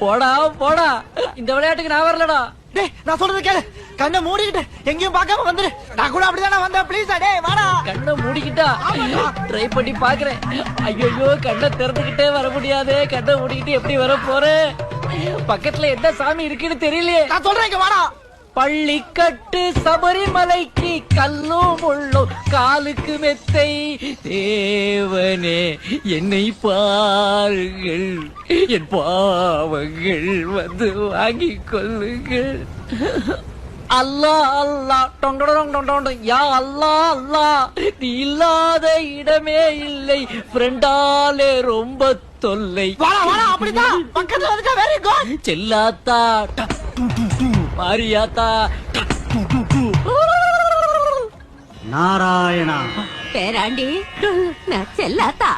போடா போடா, இந்த விளையாட்டுக்கு நான் வரலடா. டேய் நான் சொல்றது கேளு, கண்ணை மூடிக்கிட்டு எங்கேயும் பார்க்காம வந்துரு. நான் கூட அப்படிதானே வந்தேன், ப்ளீஸ் டேய் வாடா. கண்ணை மூடிக்கிட்டா ட்ரை பண்ணி பாக்குறேன். ஐயோ கண்ணை திறந்துகிட்டே வர முடியாது, கண்ணை மூடிக்கிட்டு எப்படி வர போறேன்? பக்கத்துல எந்த சாமி இருக்குன்னு தெரியலையே. நான் சொல்றேன் இங்க வாடா. பள்ளிக்கட்டு சபரிமலைக்கு கல்லும் முள்ளும் காலுக்கு மெத்தை, தேவனே என்னை பாருங்கள், என் பாவங்கள் வந்து வாங்கிக் கொள்ளுங்கள். அல்லா அல்லா டொண்டொண்டொண்டொண்ட, யா அல்லா அல்லா, நீ இல்லாத இடமே இல்லை, ஃப்ரெண்டாலே ரொம்ப தொல்லை. வாடா வாடா, அப்படிதான் பக்கத்துல வந்துட்டா. Very good. செல்லாத்தா மாரியாத்தா. நாராயணா பேராண்டி, நான் செல்லாத்தா.